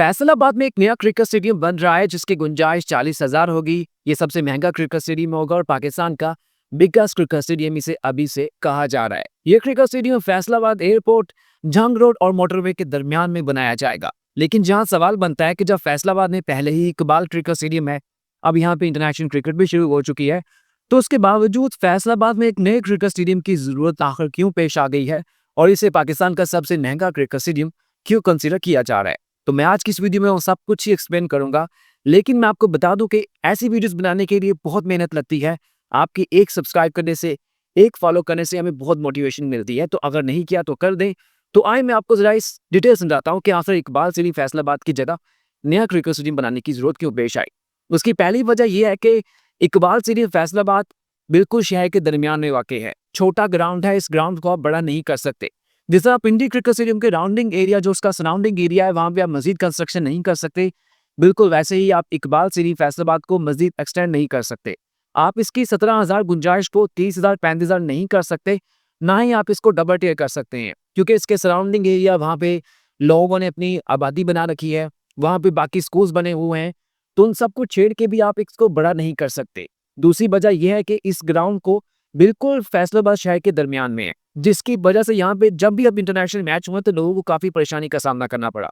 फैसलाबाद में एक नया क्रिकेट स्टेडियम बन रहा है जिसकी गुंजाइश 40,000 होगी। ये सबसे महंगा क्रिकेट स्टेडियम होगा और पाकिस्तान का बिगेस्ट क्रिकेट स्टेडियम इसे अभी से कहा जा रहा है। ये क्रिकेट स्टेडियम फैसलाबाद एयरपोर्ट, जंग रोड और मोटरवे के दरमियान में बनाया जाएगा। लेकिन जहां सवाल बनता है कि जब फैसलाबाद में पहले ही इकबाल क्रिकेट स्टेडियम है, अब यहाँ पे इंटरनेशनल क्रिकेट भी शुरू हो चुकी है, तो उसके बावजूद फैसलाबाद में एक नए क्रिकेट स्टेडियम की जरूरत आखिर क्यों पेश आ गई है और इसे पाकिस्तान का सबसे महंगा क्रिकेट स्टेडियम क्यों कंसीडर किया जा रहा है। तो मैं आज की इस वीडियो में वो सब कुछ ही एक्सप्लेन करूंगा। लेकिन मैं आपको बता दूं कि ऐसी वीडियोस बनाने के लिए बहुत मेहनत लगती है। आपकी एक सब्सक्राइब करने से, एक फॉलो करने से हमें बहुत मोटिवेशन मिलती है। तो अगर नहीं किया तो कर दें। तो आए मैं आपको जरा इस डिटेल समझाता हूँ कि आखिर इकबाल स्टेडियम फैसलाबाद की जगह नया क्रिकेट स्टेडियम बनाने की जरूरत क्यों पेश आई। उसकी पहली वजह यह है कि इकबाल स्टेडियम फैसलाबाद बिल्कुल शहर के दरमियान में वाक़ है। छोटा ग्राउंड है, इस ग्राउंड को आप बड़ा नहीं कर सकते। जैसे आप इंडी क्रिकेट स्टेडियम के राउंडिंग एरिया, जो उसका सराउंडिंग एरिया है, वहां पे आप मजीद कंस्ट्रक्शन नहीं कर सकते। बिल्कुल वैसे ही आप इकबाल स्टेडियम फैसलाबाद को मजीद एक्सटेंड नहीं कर सकते। आप इसकी 17,000 गुंजाइश को 30,000 35,000 नहीं कर सकते। ना ही आप इसको डबल टियर कर सकते हैं, क्योंकि इसके सराउंडिंग एरिया वहाँ पे लोगों ने अपनी आबादी बना रखी है, वहाँ पे बाकी स्कूल्स बने हुए हैं। तो उन सबको छेड़ के भी आप इसको बड़ा नहीं कर सकते। दूसरी वजह यह है कि इस ग्राउंड को बिल्कुल फैसलाबाद शहर के दरमियान में है, जिसकी वजह से यहाँ पे जब भी अब इंटरनेशनल मैच हुए तो लोगों को काफी परेशानी का सामना करना पड़ा।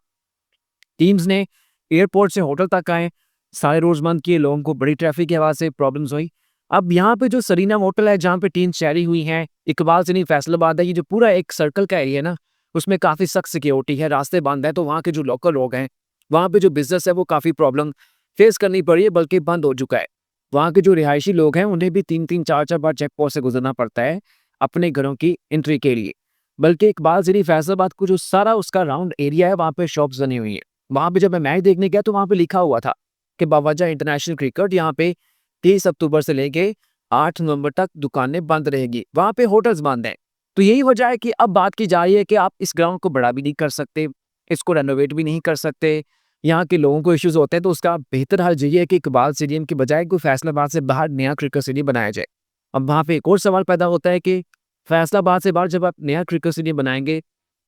टीम्स ने एयरपोर्ट से होटल तक आए, सारे रोज बंद किए, लोगों को बड़ी ट्रैफिक की आवाज से प्रॉब्लम्स हुई। अब यहाँ पे जो सरीना होटल है, जहाँ पे टीम शहरी हुई हैं, इकबाल से नहीं फैसलाबाद है, ये जो पूरा एक सर्कल का एरिया है ना, उसमें काफी सख्त सिक्योरिटी है, रास्ते बंद है। तो वहाँ के जो लोकल लोग हैं, वहाँ पे जो बिजनेस है, वो काफी प्रॉब्लम फेस करनी पड़ी है, बल्कि बंद हो चुका है। वहाँ के जो रिहायशी लोग हैं, उन्हें भी 3-3 4-4 बार चेक पोस्ट से गुजरना पड़ता है अपने घरों की एंट्री के लिए। बल्कि इकबाल सिटी फैसलाबाद को जो सारा उसका राउंड एरिया है, वहाँ पे शॉप्स बनी हुई है। वहाँ पे जब मैं मैच देखने गया तो वहाँ पे लिखा हुआ था कि बावजह इंटरनेशनल क्रिकेट यहाँ पे 30 अक्टूबर से लेके 8 नवंबर तक दुकानें बंद रहेगी, वहाँ पे होटल्स बंद हैं। तो यही वजह है कि अब बात की जा रही है कि आप इस ग्राउंड को बड़ा भी नहीं कर सकते, इसको रेनोवेट भी नहीं कर सकते। यहाँ के लोगों को इश्यूज होते हैं, तो उसका बेहतर हल यही है कि इकबाल स्टेडियम की बजाय कोई फैसलाबाद से बाहर नया क्रिकेट स्टेडियम बनाया जाए। अब वहाँ पे एक और सवाल पैदा होता है कि फैसलाबाद से बाहर जब आप नया क्रिकेट स्टेडियम बनाएंगे,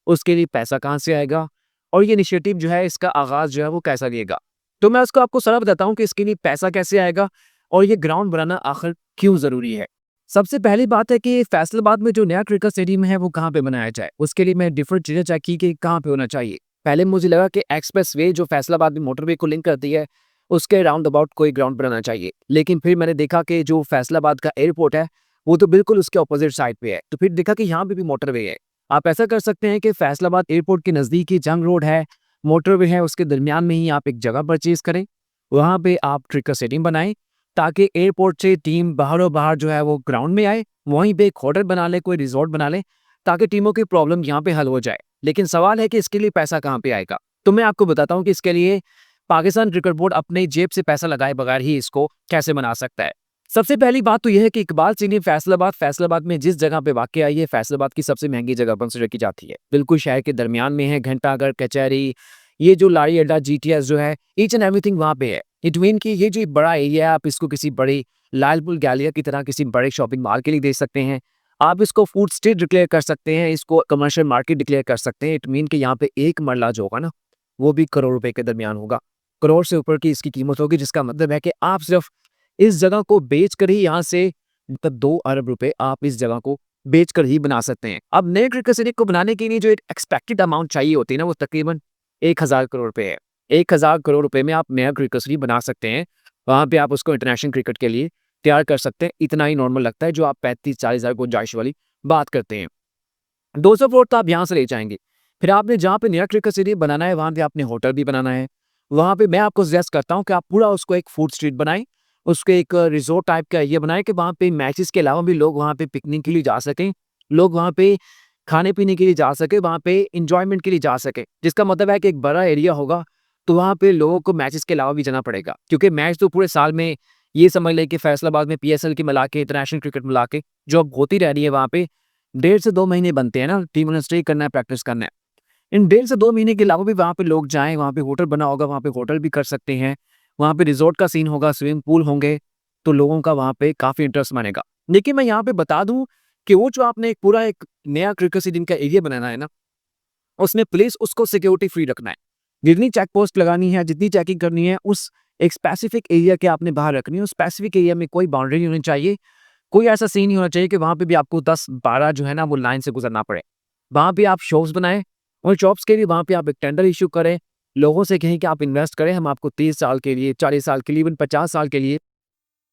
उसके लिए पैसा कहाँ से आएगा और ये इनिशिएटिव जो है, इसका आगाज जो है वो कैसा रहेगा। तो मैं उसको आपको सारा बताता हूँ कि इसके लिए पैसा कैसे आएगा और ये ग्राउंड बनाना आखिर क्यों जरूरी है। सबसे पहली बात है कि फैसलाबाद में जो नया क्रिकेट स्टेडियम है वो कहाँ पे बनाया जाए। उसके लिए मैं डिफरेंट चीजें चेक की कि कहाँ पे होना चाहिए। पहले मुझे लगा कि एक्सप्रेस वे जो फैसलाबाद में मोटरवे को लिंक करती है, उसके राउंड अबाउट कोई ग्राउंड बनाना चाहिए। लेकिन फिर मैंने देखा कि जो फैसलाबाद का एयरपोर्ट है, वो तो बिल्कुल उसके ऑपोजिट साइड पे है। तो फिर देखा कि यहाँ पे भी मोटरवे है। आप ऐसा कर सकते हैं कि फैसलाबाद एयरपोर्ट के नजदीक ही जंग रोड है, मोटरवे है, उसके दरमियान में ही आप एक जगह परचेज करें, वहां पे आप क्रिकेट स्टेडियम बनाएं, ताकि एयरपोर्ट से टीम बाहरों बाहर जो है वो ग्राउंड में आए, वहीं पे एक होटल बना ले, कोई रिजॉर्ट बना ले, ताकि टीमों की प्रॉब्लम यहाँ पे हल हो जाए। लेकिन सवाल है कि इसके लिए पैसा कहाँ पे आएगा। तो मैं आपको बताता हूँ कि इसके लिए पाकिस्तान क्रिकेट बोर्ड अपने जेब से पैसा लगाए बगैर ही इसको कैसे बना सकता है। सबसे पहली बात तो यह है कि इकबाल स्टेडियम फैसलाबाद में जिस जगह पे वाकई है, ये फैसलाबाद की सबसे महंगी जगह कंसिडर की जाती है। बिल्कुल शहर के दरमियान में है, घंटाघर, कचहरी, ये जो लाड़ी अड्डा, जीटीएस जो है, ईच एंड एवरीथिंग वहाँ पे है। इटवीन की ये जो बड़ा एरिया है, आप इसको किसी बड़ी लालपुर गैलिया की तरह किसी बड़े शॉपिंग मॉल के लिए दे सकते हैं। आप इसको फूड स्ट्रीट डिक्लेयर कर सकते हैं, इसको कमर्शियल मार्केट डिक्लेयर कर सकते हैं। इट मीन कि यहाँ पे एक मरला जो होगा ना, वो भी करोड़ रुपए के दरमियान होगा। करोड़ से ऊपर की इसकी कीमत होगी, जिसका मतलब है कि आप सिर्फ इस जगह को बेच कर ही यहाँ से मतलब 2 अरब रुपए आप इस जगह को बेच कर ही बना सकते हैं। अब नए क्रिकेट स्टेडियम को बनाने के लिए जो एक एक्सपेक्टेड अमाउंट चाहिए होती है ना, वो तकरीबन 1,000 करोड़ रुपए है। 1,000 करोड़ रुपए में आप नया क्रिकेट स्टेडियम बना सकते हैं। वहां पे आप उसको इंटरनेशनल क्रिकेट के लिए तैयार कर सकते हैं। इतना ही नॉर्मल लगता है, जो आप 35-40 हजार गुंजाइश वाली बात करते हैं। 200 करोड़ तो आप यहाँ से ले जाएंगे। फिर आपने जहाँ पे नया क्रिकेट स्टेडियम बनाना है, वहां पे आपने होटल भी बनाना है। वहां पे मैं आपको सजेस्ट करता हूँ कि आप पूरा उसको एक फूड स्ट्रीट बनाएं, उसके एक रिजॉर्ट टाइप का एरिया बनाएं कि वहां पे मैचेस के अलावा भी लोग वहां पे पिकनिक के लिए जा सकें, लोग वहां पे खाने पीने के लिए जा सके, वहां पे इंजॉयमेंट के लिए जा सके। जिसका मतलब है कि एक बड़ा एरिया होगा, तो वहां पे लोगों को मैचेस के अलावा भी जाना पड़ेगा, क्योंकि मैच तो पूरे साल में, ये समझ लें कि फैसलाबाद में पीएसएल की मिला के, इंटरनेशनल क्रिकेट मिला के जो अब होती रह रही है, वहां पे 1.5 से 2 महीने बनते हैं ना, टीम ने स्टे करना है, प्रैक्टिस करना है। इन 1.5 से 2 महीने के अलावा भी वहाँ पे लोग जाएँ, वहाँ पे होटल बना होगा, वहाँ पे होटल भी कर सकते हैं। वहाँ पे रिज़ॉर्ट का सीन होगा, स्विमिंग पूल होंगे, तो लोगों का वहाँ पे काफ़ी इंटरेस्ट बनेगा। लेकिन मैं यहाँ पे बता दूँ कि वो जो आपने एक पूरा एक नया क्रिकेट स्टेडियम का एरिया बनाना है ना, उसमें प्लीज़ उसको सिक्योरिटी फ्री रखना है। जितनी चेक पोस्ट लगानी है, जितनी चेकिंग करनी है, उस एक स्पेसिफिक एरिया के आपने बाहर रखनी है। उस स्पेसिफिक एरिया में कोई बाउंड्री नहीं होनी चाहिए। कोई ऐसा सीन नहीं होना चाहिए कि वहाँ पे भी आपको 10-12 जो है ना वो लाइन से गुज़रना पड़े। वहाँ पे आप शॉप्स बनाएँ, उन शॉप्स के लिए वहाँ पे आप एक टेंडर इश्यू करें, लोगों से कहें कि आप इन्वेस्ट करें, हम आपको 30 साल के लिए, 40 साल के लिए, इवन 50 साल के लिए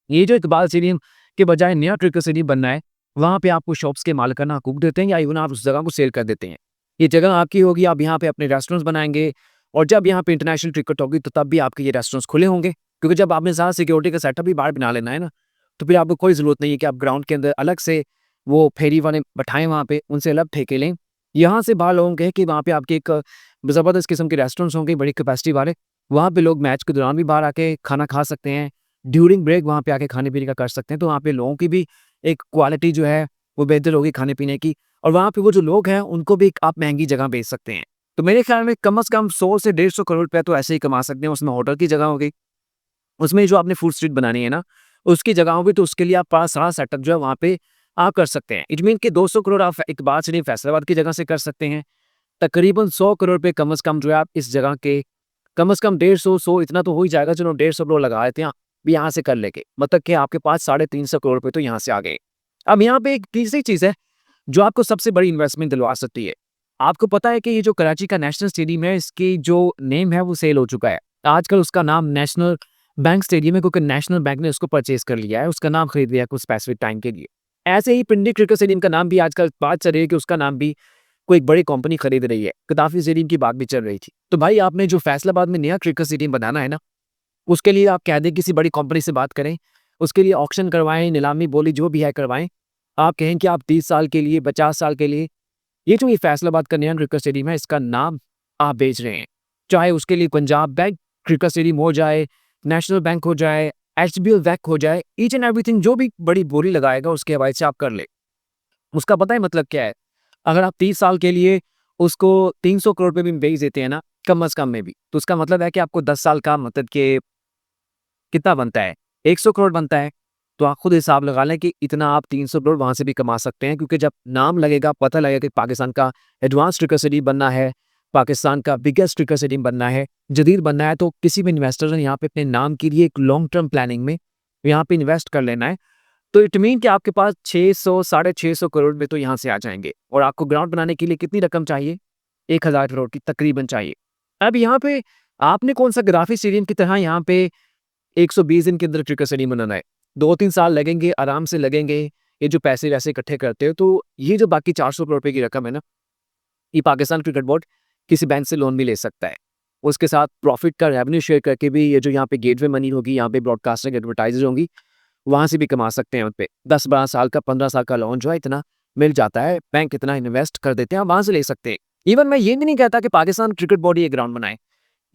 ये जो इकबाल स्टेडियम के बजाय नया क्रिकेट स्टेडियम बनना है, वहाँ पे आपको शॉप्स के मालिकाना हकूक देते हैं या इवन आप उस जगह को सेल कर देते हैं। ये जगह आपकी होगी, आप यहाँ पे अपने रेस्टोरेंट्स बनाएँगे और जब यहाँ पे इंटरनेशनल क्रिकेट होगी तो तब भी आपके ये रेस्टोरेंट्स खुले होंगे। क्योंकि जब आपने सारा सिक्योरिटी का सेटअप भी बाहर बना लेना है ना, तो फिर आपको कोई ज़रूरत नहीं है कि आप ग्राउंड के अंदर अलग से वो फेरी वाले बैठाएँ वहाँ पे, उनसे अलग ठेके लें। यहाँ से बाहर लोगों को कहें कि वहाँ पे आपकी एक ज़बरदस्त किस्म के रेस्टोरेंट्स होंगे, बड़ी कैपेसिटी वाले। वहाँ पे लोग मैच के दौरान भी बाहर आके खाना खा सकते हैं। ड्यूरिंग ब्रेक वहाँ पे आके खाने-पीने का कर सकते हैं, तो वहाँ पे लोगों की भी एक क्वालिटी जो है, वो बेहतर होगी खाने-पीने की और वहाँ पे वो जो लोग हैं, उनको भी एक आप महँगी जगह बेच सकते हैं। तो मेरे ख़्याल में कम से कम 100 से 150 करोड़ रुपए तो ऐसे ही कमा सकते हैं, उसमें होटल की जगह हो गई, उसमें जो आपने फूड स्ट्रीट बनानी है ना, उसकी जगह होगी तो उसके लिए आप पास सारा सेटअप जो है वहाँ पे आप कर सकते हैं। इट मीन कि 200 करोड़ आप इकबाल स्टेडियम फैसलाबाद की जगह से कर सकते हैं। तकरीबन 100 करोड़ रुपए कम से कम जो है आप इस जगह के कम से कम 150 100 इतना तो हो ही जाएगा, चलो 150 करोड़ लगाए थे भी यहाँ से कर लेंगे। मतलब कि आपके पास 350 करोड़ रुपए तो यहाँ से आ गए। अब यहाँ पे एक तीसरी चीज़ है, जो आपको सबसे बड़ी इन्वेस्टमेंट दिलवा सकती है। आपको पता है कि ये जो कराची का नेशनल स्टेडियम है, इसकी जो नेम है वो सेल हो चुका है। आजकल उसका नाम नेशनल बैंक स्टेडियम है क्योंकि नेशनल बैंक ने उसको परचेज़ कर लिया है, उसका नाम खरीद लिया है कुछ स्पेसिफिक टाइम के लिए। ऐसे ही पिंडी क्रिकेट स्टेडियम का नाम भी आजकल बात चल रही है कि उसका नाम भी कोई एक बड़ी कंपनी खरीद रही है। गद्दाफी स्टेडियम की बात भी चल रही थी। तो भाई आपने जो फैसलाबाद में नया क्रिकेट स्टेडियम बनाना है ना, उसके लिए आप कह दें किसी बड़ी कंपनी से बात करें, उसके लिए ऑक्शन करवाएँ, नीलामी बोली जो भी है करवाएँ। आप कहें कि आप 30 साल के लिए, 50 साल के लिए ये जो ये फैसलाबाद का नया क्रिकेट स्टेडियम है, इसका नाम आप बेच रहे हैं। चाहे उसके लिए पंजाब बैंक क्रिकेट स्टेडियम हो जाए, नेशनल बैंक हो जाए, एचबीएल बैंक हो जाए, ईच एंड एवरीथिंग जो भी बड़ी बोली लगाएगा उसके हवाले से आप कर लें। उसका पता है मतलब क्या है? अगर आप 30 साल के लिए उसको 300 करोड़ रुपए में बेच देते हैं ना, कम से कम में भी, तो उसका मतलब है कि आपको 10 साल का मतलब कि कितना बनता है? 100 करोड़ बनता है। तो आप खुद हिसाब लगा लें कि इतना आप 300 करोड़ वहाँ से भी कमा सकते हैं क्योंकि जब नाम लगेगा, पता लगेगा कि पाकिस्तान का एडवांस क्रिकेट स्टेडियम बनना है, पाकिस्तान का बिगेस्ट क्रिकेट स्टेडियम बनना है, जदीद बनना है, तो किसी भी इन्वेस्टर ने यहाँ पे अपने नाम के लिए एक लॉन्ग टर्म प्लानिंग में यहाँ पे इन्वेस्ट कर लेना है। तो इट मीन कि आपके पास 600 साढ़े 600 करोड़ में तो यहाँ से आ जाएँगे और आपको ग्राउंड बनाने के लिए कितनी रकम चाहिए? 1000 करोड़ की तकरीबन चाहिए। अब यहाँ पे आपने कौन-सा गद्दाफी स्टेडियम की तरह यहाँ पे 120 दिन के अंदर क्रिकेट स्टेडियम बनाना है। 2-3 साल लगेंगे, आराम से लगेंगे। ये जो पैसे-वैसे इकट्ठे करते हो, तो ये जो बाकी 400 करोड़ रुपए की रकम है ना, ये पाकिस्तान क्रिकेट बोर्ड किसी बैंक से लोन भी ले सकता है। उसके साथ प्रॉफिट का रेवेन्यू शेयर करके भी ये जो यहाँ पे गेटवे मनी होगी, यहाँ पे ब्रॉडकास्टिंग एडवर्टाइज़र होंगी, वहाँ से भी कमा सकते हैं उन पे। 10-12 साल का, 15 साल का लोन जो है इतना मिल जाता है, बैंक इतना इन्वेस्ट कर देते हैं, आप वहाँ से ले सकते हैं। इवन मैं ये भी नहीं कहता कि पाकिस्तान क्रिकेट बोर्ड ही ये ग्राउंड बनाए।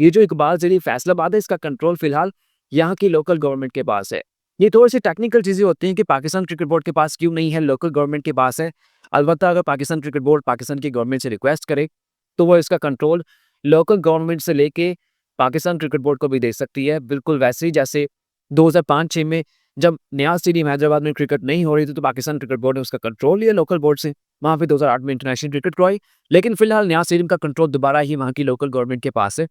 ये जो इकबाल ज़रिए फैसलाबाद है, इसका कंट्रोल फिलहाल यहाँ की लोकल गवर्नमेंट के पास है। ये थोड़ी-सी टेक्निकल चीज़ें होती हैं कि पाकिस्तान क्रिकेट बोर्ड के पास क्यों नहीं है, लोकल गवर्नमेंट के पास है। अलबत्ता अगर पाकिस्तान क्रिकेट बोर्ड पाकिस्तान की गवर्नमेंट से रिक्वेस्ट करे, तो वो इसका कंट्रोल लोकल गवर्नमेंट से लेके पाकिस्तान क्रिकेट बोर्ड को भी दे सकती है। बिल्कुल वैसे ही जैसे 2005-6 में जब नया स्टेडियम हैदराबाद में क्रिकेट नहीं हो रही थी, तो पाकिस्तान क्रिकेट बोर्ड ने उसका कंट्रोल लिया लोकल बोर्ड से। वहाँ पे 2008 में इंटरनेशनल क्रिकेट करवाई, लेकिन फिलहाल नया स्टेडियम का कंट्रोल दोबारा ही वहाँ की लोकल गवर्नमेंट के पास है।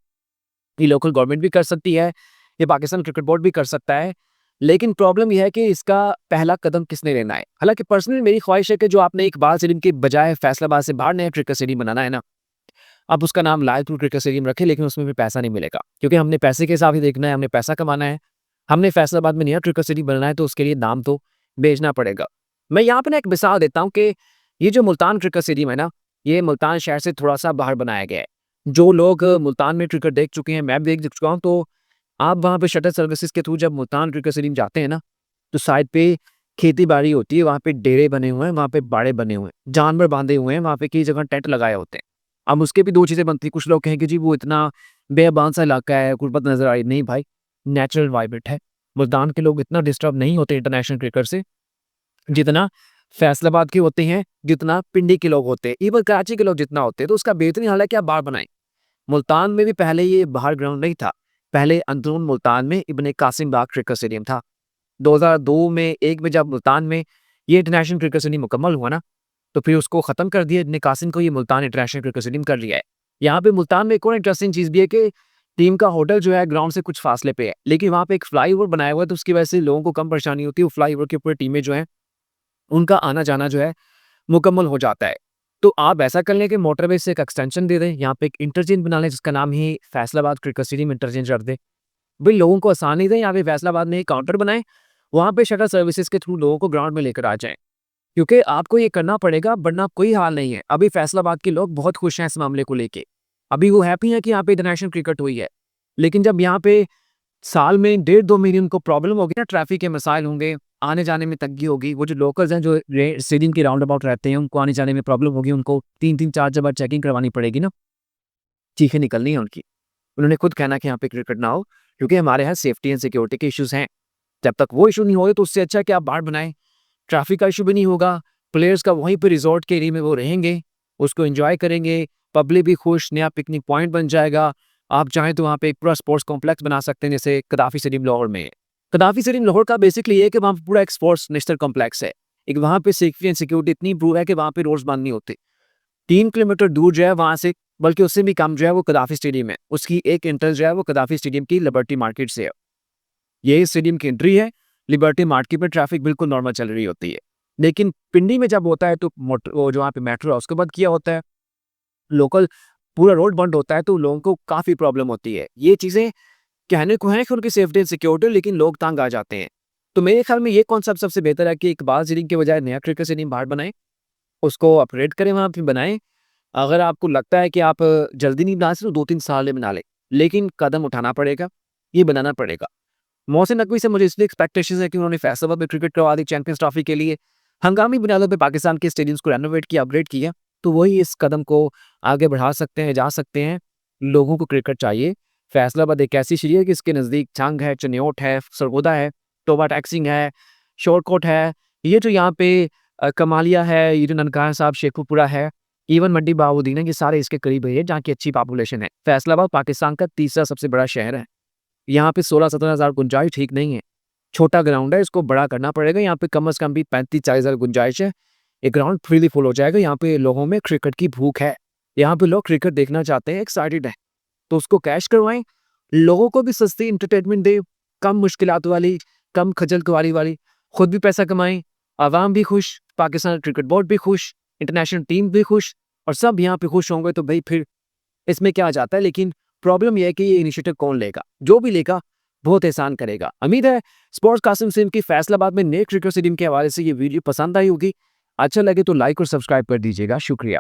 ये लोकल गवर्नमेंट भी कर सकती है, ये पाकिस्तान क्रिकेट बोर्ड भी कर सकता है, लेकिन प्रॉब्लम ये है कि इसका पहला कदम किसने लेना है? हालाँकि पर्सनली मेरी ख्वाहिश है कि जो आपने इकबाल स्टेडियम के बजाय फैसलाबाद से बाहर नया क्रिकेट स्टेडियम बनाना है ना, आप उसका नाम लायलपुर क्रिकेट स्टेडियम रखें, लेकिन उसमें भी पैसा नहीं मिलेगा। क्योंकि हमने पैसे के हिसाब से देखना है, हमने पैसा कमाना है। हमने फैसलाबाद में नया क्रिकेट स्टेडियम बनाना है, तो उसके लिए नाम तो बेचना पड़ेगा। मैं यहाँ पे ना एक मिसाल देता हूँ कि ये जो मुल्तान क्रिकेट स्टेडियम है ना, ये मुल्तान शहर से थोड़ा-सा बाहर बनाया गया है। जो लोग मुल्तान में क्रिकेट देख चुके हैं, मैं भी देख चुका हूँ, तो आप वहाँ पे शटल सर्विसेज़ के थ्रू जब मुल्तान क्रिकेट स्टेडियम जाते हैं ना, तो साइड पे खेती-बाड़ी होती है, वहाँ पे डेरे बने हुए हैं, वहाँ पे बाड़े बने हुए हैं, जानवर बाँधे हुए हैं, वहाँ पे कई जगह टेंट लगाए होते हैं। अब उसके भी 2 चीज़ें बनती हैं, कुछ लोग कहेंगे जी वो इतना बेअबान सा इलाका है, गुर्बत नज़र आ रही है। नहीं भाई, नेचुरल एनवायरनमेंट है। मुल्तान के लोग इतना डिस्टर्ब नहीं होते इंटरनेशनल क्रिकेट से, जितना फैसलाबाद के होते हैं, जितना पिंडी के लोग होते हैं, इवन कराची के लोग जितना होते हैं, तो उसका बेहतरीन हल है कि आप बाहर बनाएँ। मुल्तान में भी पहले ये बाहर ग्राउंड नहीं था। पहले अंदरून मुल्तान में इब्न कासिम बाग क्रिकेट स्टेडियम था। 2002 में 1 में जब मुल्तान में ये इंटरनेशनल क्रिकेट स्टेडियम मुकम्मल हुआ ना, तो फिर उसको ख़त्म कर दिया इब्न कासिम को, ये मुल्तान इंटरनेशनल क्रिकेट स्टेडियम कर लिया है। यहाँ पे मुल्तान में एक और इंटरेस्टिंग चीज़ भी है कि टीम का होटल जो है ग्राउंड से कुछ फासले पे है, लेकिन वहाँ पे एक फ्लाईओवर बनाया हुआ है, तो उसकी वजह से लोगों को कम परेशानी होती है। वो फ्लाईओवर के ऊपर टीमें जो हैं, उनका आना-जाना जो है मुकम्मल हो जाता है। तो आप ऐसा कर लें कि मोटरवे से एक एक्सटेंशन दे दें, यहाँ पे एक इंटरचेंज बना लें जिसका नाम ही फैसलाबाद क्रिकेट स्टेडियम इंटरचेंज रख दें। भई लोगों को आसानी दें, यहाँ पे फैसलाबाद में एक काउंटर बनाएँ, वहाँ पे शटल सर्विसेज़ के थ्रू लोगों को ग्राउंड में लेकर आ जाएँ। क्योंकि आपको ये करना पड़ेगा, वरना कोई हाल नहीं है। अभी फैसलाबाद के लोग बहुत खुश हैं इस मामले को लेके। अभी वो हैप्पी हैं कि यहाँ पे इंटरनेशनल क्रिकेट हुई है। लेकिन जब यहाँ पे साल में डेढ़ 2 महीने उनको प्रॉब्लम होगी ना, ट्रैफिक के मसाइल होंगे, आने-जाने में तंगी होगी, वो जो लोकल्स हैं जो स्टेडियम के राउंड अबाउट रहते हैं, उनको आने-जाने में प्रॉब्लम होगी, उनको 3-3 4-4 बार चेकिंग करवानी पड़ेगी ना, चीखें निकलनी है उनकी। उन्होंने खुद कहना कि यहाँ पे क्रिकेट ना हो, क्योंकि हमारे यहाँ सेफ्टी एंड सिक्योरिटी के इश्यूज़ हैं। जब तक वो इश्यू नहीं होए तो उससे अच्छा है कि आप बाहर बनाएँ, ट्रैफिक का इश्यू भी नहीं होगा, प्लेयर्स का वहीं पे रिज़ॉर्ट के एरिया में वो रहेंगे, उसको एन्जॉय करेंगे, पब्लिक भी खुश, नया पिकनिक पॉइंट बन जाएगा। आप चाहें तो वहाँ पे एक पूरा स्पोर्ट्स कॉम्प्लेक्स बना सकते हैं, जैसे कदाफ़ी स्टेडियम लाहौर में है। कदाफ़ी स्टेडियम लाहौर का बेसिकली ये है कि वहाँ पे पूरा एक स्पोर्ट्स नेशनल कॉम्प्लेक्स है। एक वहाँ पे सेफ्टी एंड सिक्योरिटी इतनी इम्प्रूव है कि वहाँ पे रोड्स बंद नहीं होते। 3 किलोमीटर दूर जो है वहाँ से, बल्कि उससे भी कम जो है वो कदाफ़ी स्टेडियम है। उसकी एक एंट्रेंस जो है वो कदाफ़ी स्टेडियम की लिबर्टी मार्केट से है। ये स्टेडियम की एंट्री है, लिबर्टी मार्केट पे ट्रैफिक बिल्कुल नॉर्मल चल रही होती है। लेकिन पिंडी में जब होता है तो वो जो वहाँ पे मेट्रो है उसको बंद किया होता है, लोकल पूरा रोड बंद होता है, तो लोगों को काफ़ी प्रॉब्लम होती है। ये चीज़ें कहने को हैं कि उनकी सेफ्टी एंड सिक्योरिटी, लेकिन लोग तंग आ जाते हैं। तो मेरे ख्याल में ये कॉन्सेप्ट सबसे बेहतर है कि इकबाल स्टेडियम के बजाय नया क्रिकेट स्टेडियम बाहर बनाएँ, उसको अपग्रेड करें, वहाँ पे बनाएँ। अगर आपको लगता है कि आप जल्दी नहीं बना सकते तो 2-3 साल में बना लें, लेकिन कदम उठाना पड़ेगा, ये बनाना पड़ेगा। मोहसिन नकवी से मुझे इसलिए एक्सपेक्टेशंस है कि उन्होंने फैसलाबाद में क्रिकेट करवा दी चैंपियंस ट्रॉफी के लिए। हंगामी बुनियादों पे पाकिस्तान के स्टेडियम्स को रेनोवेट किया, अपग्रेड किया, तो वही इस कदम को आगे बढ़ा सकते हैं, जा सकते हैं। लोगों को क्रिकेट चाहिए। फैसलाबाद एक ऐसी शहर है कि इसके नज़दीक छंग है, चनियोट है, सरगोदा है, तोबा टैक्सिंग है, शोरकोट है। ये जो यहाँ पे कमालिया है, ये जो ननकाना साहब शेखुपुरा है, इवन मंडी बाउद्दीन है, ये सारे इसके करीब है जहाँ की अच्छी पॉपुलेशन है। फैसलाबाद पाकिस्तान का तीसरा सबसे बड़ा शहर है। यहाँ पे 16-17 हज़ार गुंजाइश ठीक नहीं है। छोटा ग्राउंड है, इसको बड़ा करना पड़ेगा। यहाँ पे कम से कम भी 35-40 हज़ार गुंजाइश है। ये ग्राउंड फ्रीली फुल हो जाएगा। यहाँ पे लोगों में क्रिकेट की भूख है। यहाँ पे लोग क्रिकेट देखना चाहते हैं, एक्साइटेड हैं। तो उसको कैश करवाएँ, लोगों को भी सस्ती एंटरटेनमेंट दें, कम मुश्किलात वाली, कम खज्जल खुआरी वाली, खुद भी पैसा कमाएँ, अवाम भी खुश, पाकिस्तान क्रिकेट बोर्ड भी खुश, इंटरनेशनल टीम भी खुश, और सब यहाँ पे खुश होंगे तो भई फिर इसमें क्या जाता है। लेकिन प्रॉब्लम ये है कि ये इनिशिएटिव कौन लेगा? जो भी लेगा बहुत एहसान करेगा। उम्मीद है स्पोर्ट्स कासिम सिंह की फैसलाबाद में नए क्रिकेट स्टेडियम के हवाले से ये वीडियो पसंद आई होगी। अच्छा लगे तो लाइक और सब्सक्राइब कर दीजिएगा। शुक्रिया।